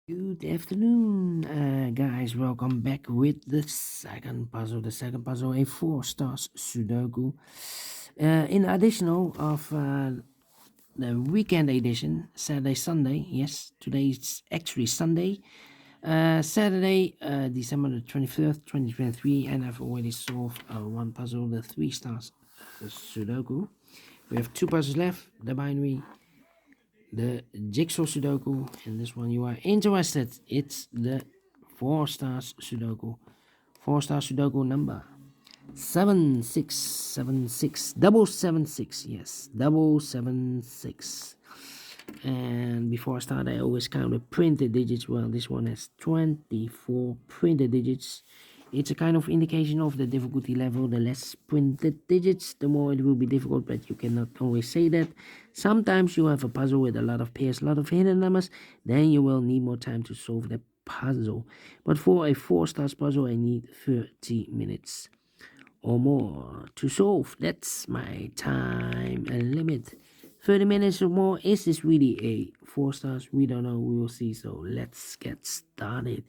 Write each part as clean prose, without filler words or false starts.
Good afternoon, guys. Welcome back with the second puzzle. The second puzzle, a four stars Sudoku. In additional of the weekend edition, Saturday, Sunday. Yes, today is actually Sunday. Saturday, December the 23rd, 2023, and I've already solved one puzzle, the three stars Sudoku. We have two puzzles left: the binary, the jigsaw Sudoku, and this one you are interested. It's the four stars Sudoku. Four star Sudoku number 7676 double 76. Yes, double 76. And before I start, I always count the printed digits. Well, this one has 24 printed digits. It's a kind of indication of the difficulty level. The less printed digits, the more it will be difficult, but you cannot always say that. Sometimes you have a puzzle with a lot of pairs, a lot of hidden numbers, then you will need more time to solve the puzzle. But for a 4 stars puzzle, I need 30 minutes or more to solve. That's my time limit. 30 minutes or more. Is this really a 4 stars? We don't know. We will see. So let's get started.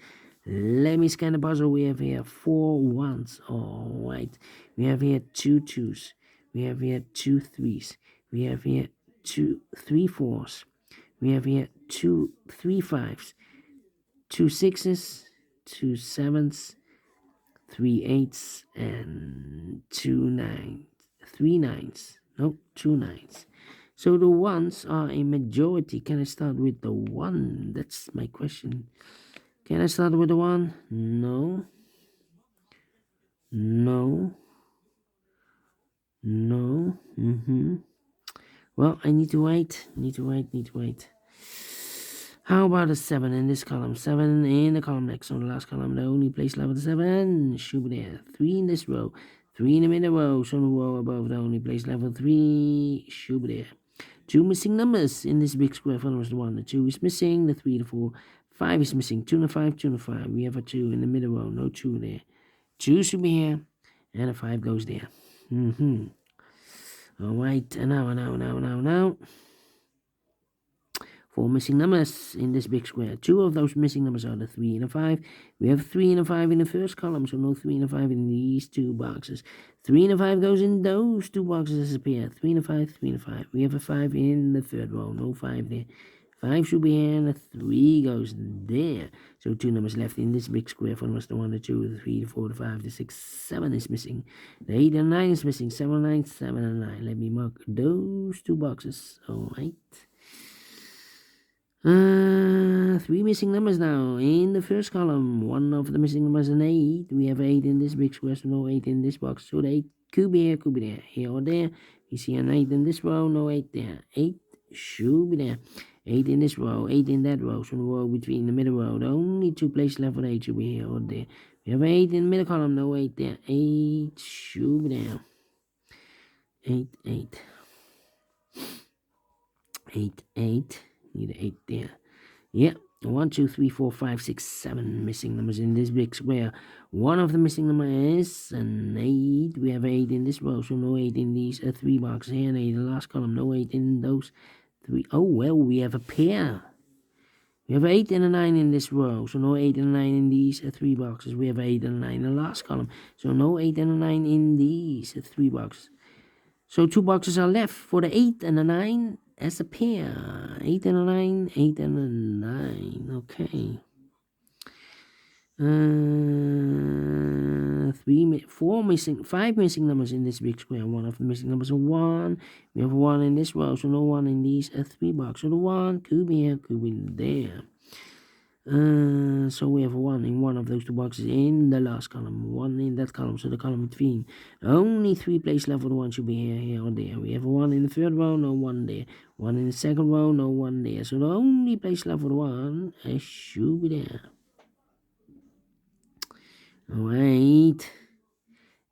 Let me scan the puzzle. We have here 4 1s. All right. We have here 2 2s. We have here 2 3s. We have here 2 3 4s. We have here 2 3 5s. 2 6s. 2 7s. 3 8s and 2 9s. 3 9s. No, 2 9s. So the ones are a majority. Can I start with the one? That's my question. Can I start with the one? No. No. No. Well, I need to wait. Need to wait. How about a 7 in this column? 7 in the column next. On the last column, the only place level 7 should be there. 3 in this row. 3 in the middle row. So the row above the only place level 3 should be there. 2 missing numbers in this big square. Follows the 1. The 2 is missing. The 3, the 4. 5 is missing. 2 and a 5, 2 and a 5. We have a 2 in the middle row. No 2 there. 2 should be here. And a 5 goes there. Alright. Now. 4 missing numbers in this big square. 2 of those missing numbers are the 3 and a 5. We have 3 and a 5 in the first column, so no 3 and a 5 in these two boxes. 3 and a 5 goes in those two boxes as a pair. 3 and a 5, 3 and a 5. We have a 5 in the third row, no 5 there. 5 should be here, and a 3 goes there. So 2 numbers left in this big square. For the 1, the 2, the 3, the 4, the 5, the 6, 7 is missing. The 8 and 9 is missing. 7 and 9, 7 and 9. Let me mark those two boxes. Alright. 3 missing numbers now. In the first column, one of the missing numbers is an 8. We have 8 in this big square, so no 8 in this box. So the 8 could be here, could be there. Here or there. You see an 8 in this row, no 8 there. 8 should be there. 8 in this row, 8 in that row. So the row between the middle row, the only two places left for the 8 should be here or there. We have 8 in the middle column, no 8 there. 8 should be there. 8, 8. 8, 8. Need an 8 there. Yeah. 1, 2, 3, 4, 5, 6, 7 missing numbers in this big square. One of the missing numbers is an 8. We have 8 in this row, so no 8 in these 3 boxes here. And 8 in the last column, no 8 in those 3. Oh, well, we have a pair. We have 8 and a 9 in this row, so no 8 and a 9 in these 3 boxes. We have 8 and a 9 in the last column, so no 8 and a 9 in these 3 boxes. So 2 boxes are left for the 8 and the 9 as a pair. 8 and a 9, 8 and a 9. Okay. 5 missing numbers in this big square. One of the missing numbers is 1. We have 1 in this row, so no 1 in these 3 boxes. So the 1 could be here, could be there. So we have 1 in one of those 2 boxes in the last column, 1 in that column, so the column between. Only 3 places left for the 1 should be here or there. We have 1 in the third row, no 1 there. 1 in the second row, no 1 there. So the only place left for the 1 should be there. Alright.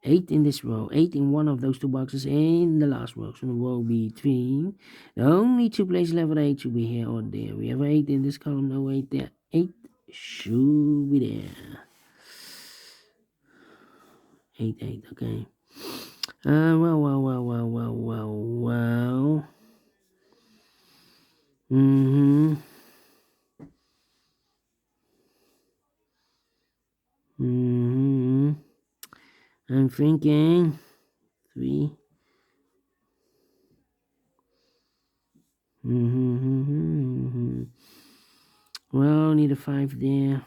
8 in this row, 8 in one of those 2 boxes in the last row, so the row between. The only 2 places left for the 8 should be here or there. We have 8 in this column, no 8 there. 8 should be there. 8, 8, okay. Well. I'm thinking 3. Well, need a 5 there.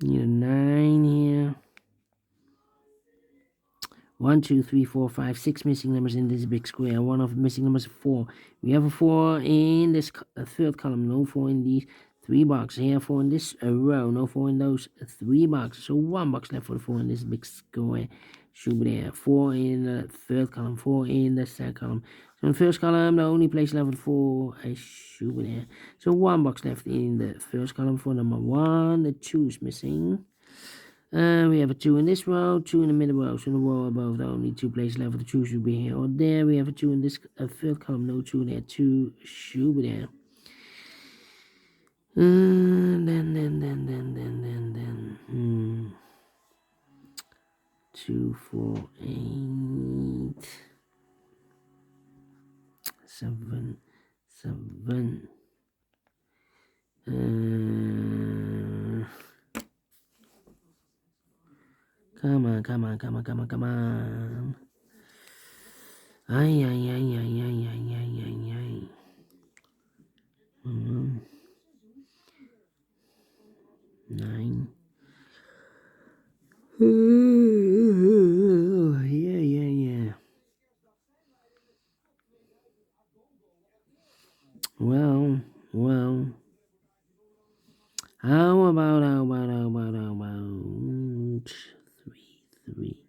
Need a 9 here. 1, 2, 3, 4, 5, 6 missing numbers in this big square. One of the missing numbers is 4. We have a 4 in this third column. No 4 in these 3 boxes. Here, 4 in this row. No 4 in those 3 boxes. So 1 box left for the 4 in this big square. Should be there. 4 in the third column. 4 in the second column. So in the first column, the only place left for 4 should be there. So 1 box left in the first column for number 1. The 2 is missing. We have a 2 in this row, 2 in the middle row. So in the row above, the only 2 places left for the 2 should be here or there. We have a 2 in this third column, no 2 there, 2 should be there. Then. 2, 4, 8, 7, 7. Come on. Ay. 9. Yeah. Well. How about 3?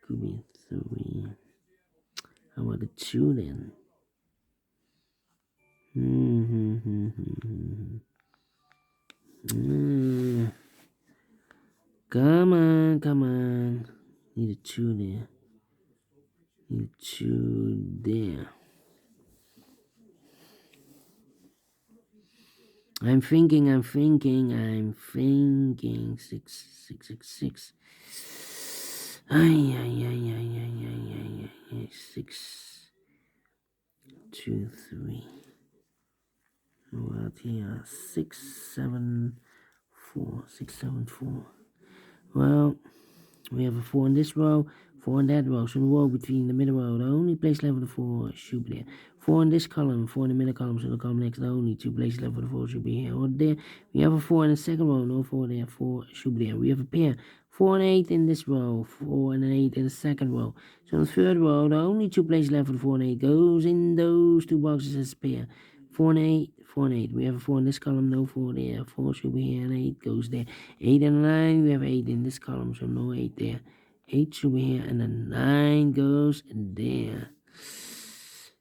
Could be 3. How about the 2 then? Come on. Need a 2 there. Need a 2 there. I'm thinking 6. Ay. 6, 2, 3. What here? 6, 7, 4. 6, 7, 4. Well, we have a 4 in this row, 4 in that row. So the row between the middle row, the only place left for the 4 should be there. 4 in this column, 4 in the middle column. So the column next, the only 2 places left for the 4 should be here or there. We have a 4 in the second row, no 4 there, 4 should be there. We have a pair, 4 and 8 in this row, 4 and an 8 in the second row. So in the third row, the only 2 places left for the 4 and 8 goes in those 2 boxes as a pair. 4 and 8, 4 and 8. We have a 4 in this column, no 4 there. 4 should be here, and 8 goes there. 8 and 9, we have 8 in this column, so no 8 there. 8 should be here, and then 9 goes there.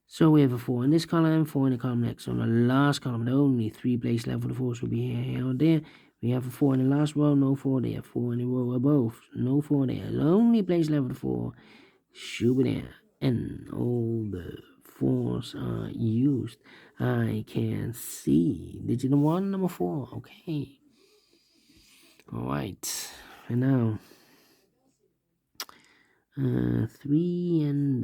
So we have a 4 in this column, 4 in the column next. So in the last column, the only 3 places left for the 4 should be here or there. We have a 4 in the last row, no 4 there. 4 in the row above, no 4 there. The only place left for the 4 should be there. And all the 4s are used. I can see digit 1, number 4. Okay. Alright. And now 3 and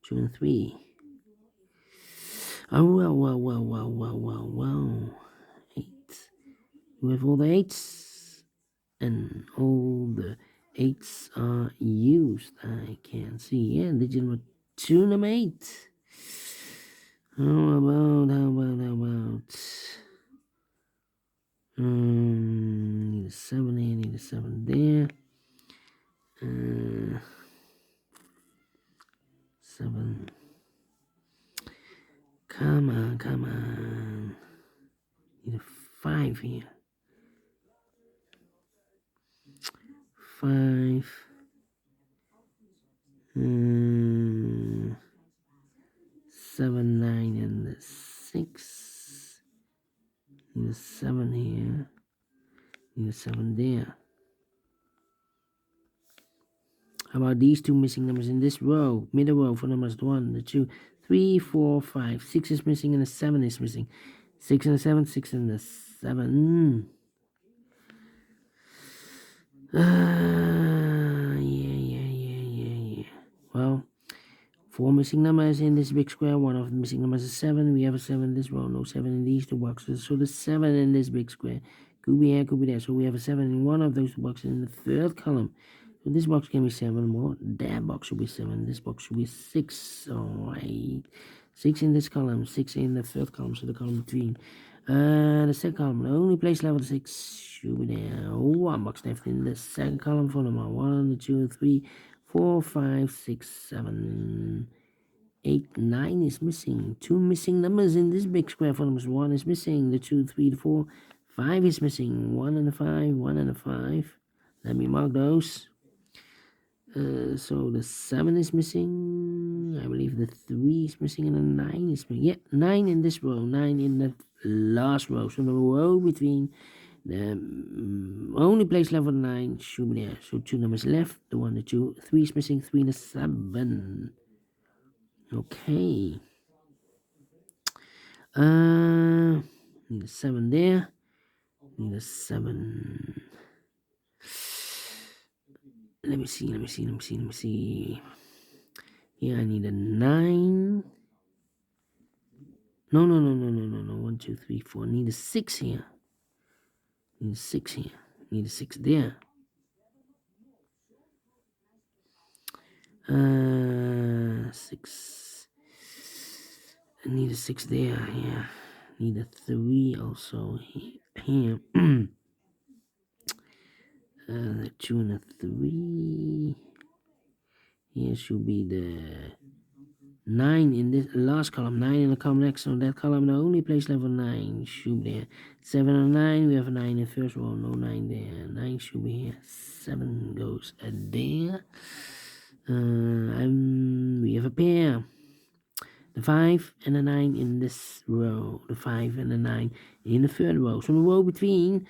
2 and 3. Oh, well. 8. We have all the 8s, and all the 8s are used. I can see. Yeah, digit number 2, number 8. How about? Need a 7 here, need a 7 there. 7. Come on. Need a 5 here. 5. 7, 9, and the 6. Need a 7 here. Need a 7 there. How about these 2 missing numbers in this row? Middle row for numbers 1, the 2, 3, 4, 5. 6 is missing and the 7 is missing. 6 and the 7, 6 and the 7. Yeah. Well, 4 missing numbers in this big square. One of the missing numbers is 7. We have a 7 in this row. No 7 in these 2 boxes. So the 7 in this big square Could be here, could be there. So we have a 7 in one of those boxes in the third column. So this box can be 7 more. That box should be 7. This box should be 6. Alright. 6 in this column. 6 in the third column. So the column between. The second column. The only place level 6 should be there. One box left in the second column for number 1, 2, 3, 4, 5, 6, 7, 8, 9 is missing. 2 missing numbers in this big square for numbers. 1 is missing. The 2, 3, the 4, 5 is missing. 1 and a 5, 1 and a 5. Let me mark those. So the 7 is missing. I believe the 3 is missing and the 9 is missing. Yeah, 9 in this row. 9 in the last row. So the row between the only place level 9 should be there. So 2 numbers left. The 1, the 2, 3 is missing. 3 and the 7. Okay. Need a 7 there. Need a 7. Let me see. Here I need a 9. No. 1, 2, 3, 4. Need a 6 here. Need a 6 here. Need a 6 there. 6. I need a 6 there. Yeah. Need a 3 also here. The 2 and a 3. Here should be the 9 in this last column. 9 in the column next. So that column, the only place level 9 should be there. 7 and 9. We have a 9 in the first row. No 9 there. 9 should be here. 7 goes there. We have a pair. The 5 and the 9 in this row. The 5 and the 9 in the third row. So the row between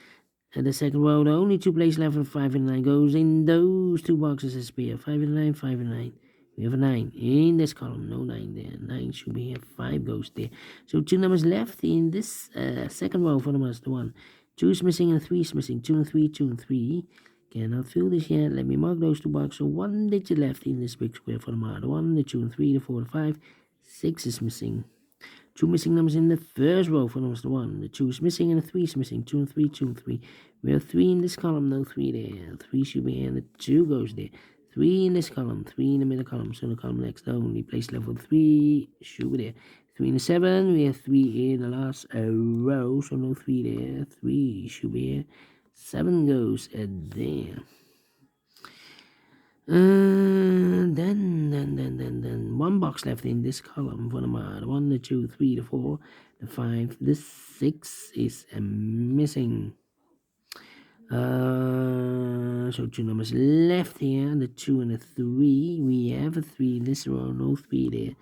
the second row, the only 2 place left of 5 and 9 goes in those 2 boxes as pair. 5 and 9, 5 and 9. We have a 9 in this column. No 9 there. 9 should be here. 5 goes there. So 2 numbers left in this second row for numbers. The 1. 2 is missing and 3 is missing. 2 and 3, 2 and 3. Cannot fill this yet. Let me mark those 2 boxes. So 1 digit left in this big square for number. The 1, the 2 and 3, the 4, the 5. 6 is missing. 2 missing numbers in the first row for numbers. The 1, the 2 is missing and the 3 is missing. 2 and 3, 2 and 3. We have 3 in this column, no 3 there. 3 should be here and the 2 goes there. 3 in this column, 3 in the middle column. So the column next, the only place level 3 should be there. 3 in the 7, we have 3 in the last row, so no 3 there. 3 should be here. 7 goes there. Then 1 box left in this column for the 1, the 2, 3, the 4, the 5, the 6 is missing. So 2 numbers left here, the 2 and the 3. We have a 3 in this row, no 3 there.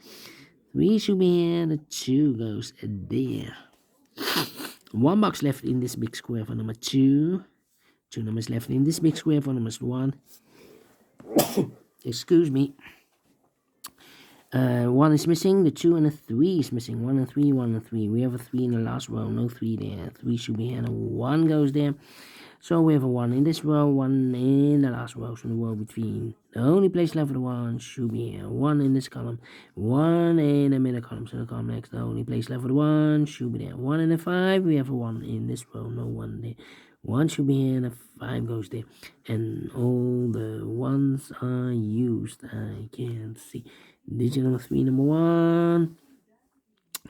3 should be here, the 2 goes there. 1 box left in this big square for number 2. 2 numbers left in this big square for number 1. Excuse me. 1 is missing, the 2 and the 3 is missing. 1 and 3, 1 and 3. We have a 3 in the last row, no 3 there. 3 should be here, and a 1 goes there. So we have a 1 in this row, 1 in the last row, so the row between. The only place left for the 1 should be here. 1 in this column, 1 in the middle column, so the column next. The only place left for the 1 should be there. 1 in the 5, we have a 1 in this row, no 1 there. 1 should be here and a 5 goes there. And all the 1s are used. I can see. Digit number 3, number 1.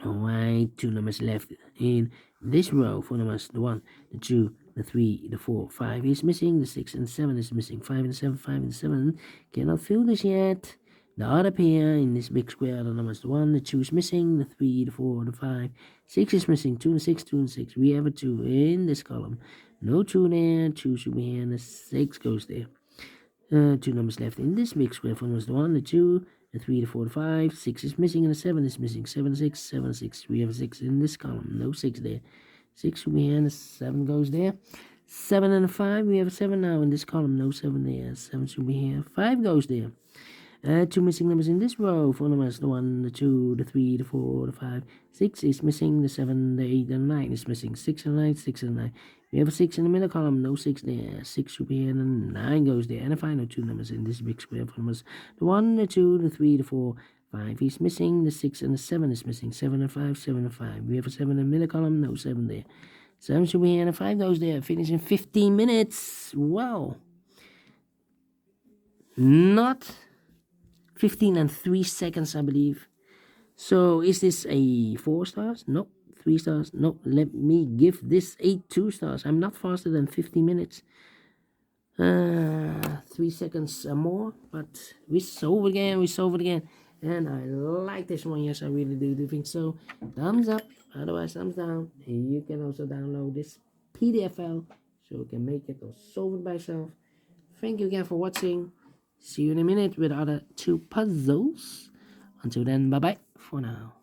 Alright, 2 numbers left in this row for numbers. The 1, the 2, the 3, the 4, 5 is missing. The 6 and 7 is missing. 5 and 7, 5 and 7. Cannot fill this yet. The other pair in this big square, the numbers. The 1, the 2 is missing. The 3, the 4, the 5. 6 is missing. 2 and 6, 2 and 6. We have a 2 in this column. No 2 there. 2 should be here and the 6 goes there. 2 numbers left in this big square for numbers. The 1, the 2, the 3, the 4, the 5. 6 is missing and the 7 is missing. 7, 6, 7, 6. We have a 6 in this column. No 6 there. 6 should be here and the 7 goes there. 7 and a 5. We have a 7 now in this column. No 7 there. 7 should be here. 5 goes there. 2 missing numbers in this row for numbers. The 1, the 2, the 3, the 4, the 5. 6 is missing. The 7, the 8, and 9 is missing. 6 and 9, 6 and 9. We have a 6 in the middle column. No 6 there. 6 should be here and 9 goes there. And the final 2 numbers in this big square for numbers. The 1, the 2, the 3, the 4, 5 is missing. The 6 and the 7 is missing. 7 and 5, 7 and 5. We have a 7 in the middle column. No 7 there. 7 should be here and 5 goes there. Finish in 15 minutes. Wow. Not 15 and 3 seconds, I believe. So is this a 4 stars? No. 3 stars? No. Let me give this a 2 stars. I'm not faster than 15 minutes. 3 seconds more, but we solve again. And I like this one. Yes, I really do think so. Thumbs up, otherwise thumbs down. And you can also download this PDF file so you can make it or solve it by yourself. Thank you again for watching. See you in a minute with other 2 puzzles. Until then, bye bye for now.